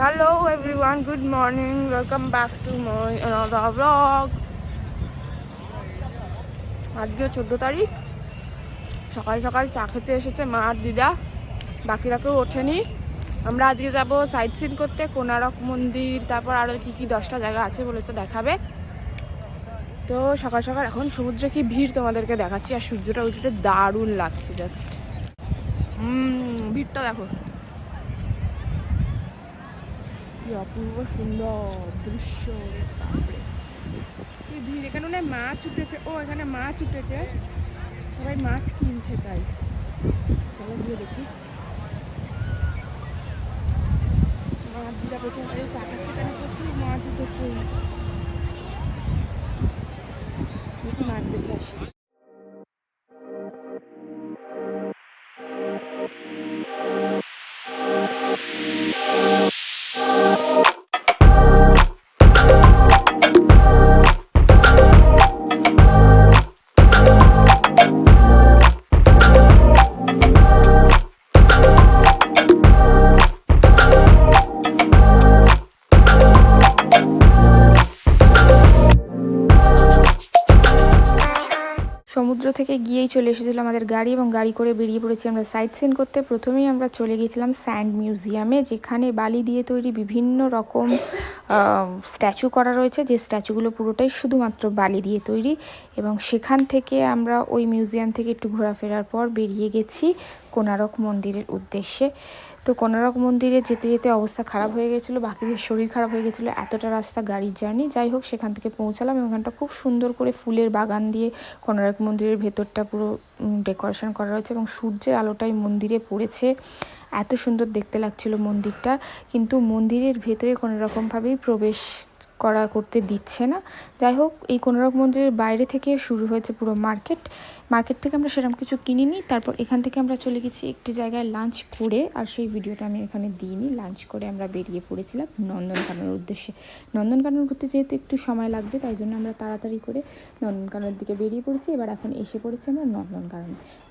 Hello everyone, good morning, welcome back to my another vlog. আজকে 14 তারিখ সকাল সকাল চা খেতে এসেছে মা আর দিদা, বাকিরা কেউ ওঠেনি। আমরা আজকে যাব সাইট সিন করতে, কোনারক মন্দির, তারপর আরও কি 10টা জায়গা আছে বলেছে দেখাবে। তো সকাল সকাল এখন সমুদ্রে কি ভিড় তোমাদেরকে দেখাচ্ছি, আর সূর্যটা উঠতে দারুণ লাগছে। জাস্ট ভিড়টা দেখো, কি অপূর্ব সুন্দর দৃশ্য। এই ভিড়, এখানে না মাছ উঠেছে, এখানে মাছ উঠেছে, সবাই মাছ কিনছে, তাই চলো গিয়ে দেখি। মাছ দিদা প্রচুর চাকা সেখানে প্রচুর মাছ উঠেছে, দেখি মাছ দেখে আসি। সমুদ্র থেকে গিয়েই চলে এসেছিল আমাদের গাড়ি, এবং গাড়ি করে বেরিয়ে পড়েছি আমরা সাইট সিন করতে। প্রথমেই আমরা চলে গিয়েছিলাম স্যান্ড মিউজিয়ামে, যেখানে বালি দিয়ে তৈরি বিভিন্ন রকম স্ট্যাচু করা রয়েছে, যে স্ট্যাচুগুলো পুরোটাই শুধুমাত্র বালি দিয়ে তৈরি। এবং সেখান থেকে আমরা ওই মিউজিয়াম থেকে একটু ঘোরাফেরার পর বেরিয়ে গেছি কোনারক মন্দিরের উদ্দেশ্যে। তো কোনারক মন্দিরে যেতে যেতে অবস্থা খারাপ হয়ে গেছিলো, বাকিদের শরীর খারাপ হয়ে গেছিলো, এতটা রাস্তা গাড়ির জার্নি। যাই হোক, সেখান থেকে পৌঁছালাম, এবং ওখানটা খুব সুন্দর করে ফুলের বাগান দিয়ে কোনারক মন্দিরের ভেতরটা পুরো ডেকোরেশন করা রয়েছে, এবং সূর্যের আলোটাই মন্দিরে পড়েছে, এত সুন্দর দেখতে লাগছিল মন্দিরটা। কিন্তু মন্দিরের ভেতরে কোনো রকমভাবেই প্রবেশ করতে দিচ্ছে না। যাই হোক, এই কোনারক মন্দিরের বাইরে থেকে শুরু হয়েছে পুরো মার্কেট থেকে আমরা সেরকম কিছু কিনিনি। তারপর এখান থেকে আমরা চলে গেছি একটি জায়গায় লাঞ্চ করে, আর সেই ভিডিওটা আমি এখানে দিইনি। লাঞ্চ করে আমরা বেরিয়ে পড়েছিলাম নন্দনকাননের উদ্দেশ্যে। নন্দনকানন ঘুরতে যেহেতু একটু সময় লাগবে, তাই জন্য আমরা তাড়াতাড়ি করে নন্দনকাননের দিকে বেরিয়ে পড়েছি। এবার এখন এসে পড়েছি আমরা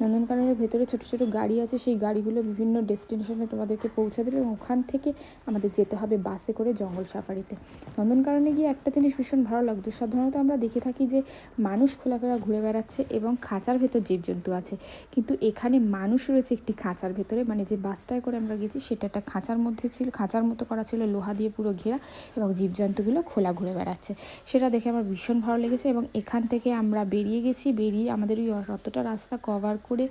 নন্দনকাননের ভেতরে ছোট ছোট গাড়ি আছে, সেই গাড়িগুলো বিভিন্ন ডেস্টিনেশনে তোমাদেরকে পৌঁছে দেবে, এবং ওখান থেকে আমাদের যেতে হবে বাসে করে জঙ্গল সাফারিতে। নন্দনকাননে গিয়ে একটা জিনিস ভীষণ ভালো লাগতো, সাধারণত আমরা দেখে থাকি যে মানুষ খোলাফেরা ঘুরে বেড়াচ্ছে এবং খাঁচার ভেতর জীবজন্তু আছে, কিন্তু এখানে মানুষ রয়েছে একটি খাঁচার ভেতরে। মানে যে বাসটায় করে আমরা গেছি সেটা একটা খাঁচার মধ্যে ছিল, খাঁচার মতো করা ছিল, লোহা দিয়ে পুরো ঘেরা, এবং জীবজন্তুগুলো খোলা ঘুরে বেড়াচ্ছে। সেটা দেখে আমার ভীষণ ভালো লেগেছে। এবং এখান থেকে আমরা বেরিয়ে আমাদের ওই অতটা রাস্তা কভার করে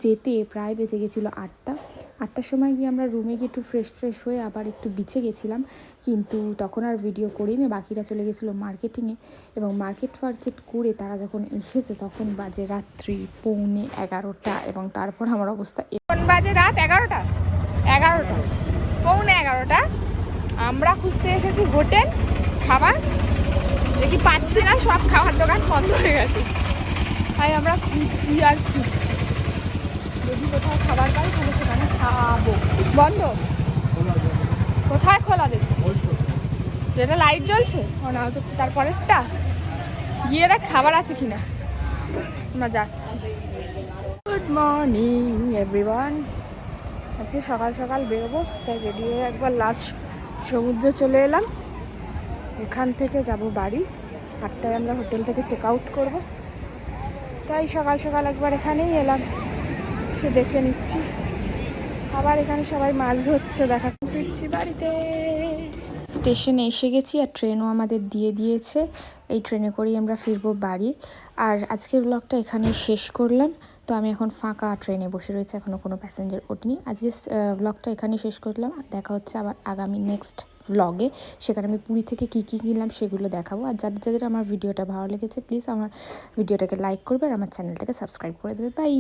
যেতে প্রায় বেজে গেছিলো 8টার সময় গিয়ে আমরা রুমে গিয়ে একটু ফ্রেশ হয়ে আবার একটু বিচে গেছিলাম, কিন্তু তখন আর ভিডিও করিনি। বাকিরা চলে গেছিলো মার্কেটিংয়ে, এবং মার্কেট করে তারা যখন এসেছে তখন বাজে রাত্রি 11:45, এবং তারপর আমার অবস্থা এখন বাজে রাত 11টা 11:45। আমরা খুঁজতে এসেছি হোটেল খাবার, দেখি পাচ্ছি না, সব খাবার দোকান বন্ধ হয়ে গেছে। তাই আমরা খুঁজছি আর খুঁজছি, যদি কোথাও খাবার পাই তাহলে সেখানে খাবো। বন্ধ? কোথায় খোলা দেখছি? যেটা লাইট জ্বলছে, না তো তারপরেরটা গিয়ে দেখ খাবার আছে কিনা। আমরা যাচ্ছি। গুড মর্নিং এভরিওয়ান, আজকে সকাল সকাল বেরোবো, তাই রেডি হয়ে একবার লাস্ট সমুদ্রে চলে এলাম। এখান থেকে যাব বাড়ি, 8টায় আমরা হোটেল থেকে চেক আউট করবো, তাই সকাল সকাল একবার এখানেই এলাম, সে দেখে নিচ্ছি। আবার এখানে সবাই মাছ ধরছে, দেখাচ্ছি। ফিরছি বাড়িতে। স্টেশনে এসে গেছি, আর ট্রেনও আমাদের দিয়ে দিয়েছে। এই ট্রেনে করেই আমরা ফিরবো বাড়ি। আর আজকের ব্লগটা এখানেই শেষ করলাম। তো আমি এখন ফাঁকা ট্রেনে বসে রয়েছে, এখনও কোনো প্যাসেঞ্জার ওঠেনি। আজকে ব্লগটা এখানেই শেষ করলাম। দেখা হচ্ছে আবার আগামী নেক্সট ব্লগে, সেখানে আমি পুরী থেকে কী কিনলাম সেগুলো দেখাবো। আর যাদের আমার ভিডিওটা ভালো লেগেছে, প্লিজ আমার ভিডিওটাকে লাইক করবে, আর আমার চ্যানেলটাকে সাবস্ক্রাইব করে দেবে। বাই।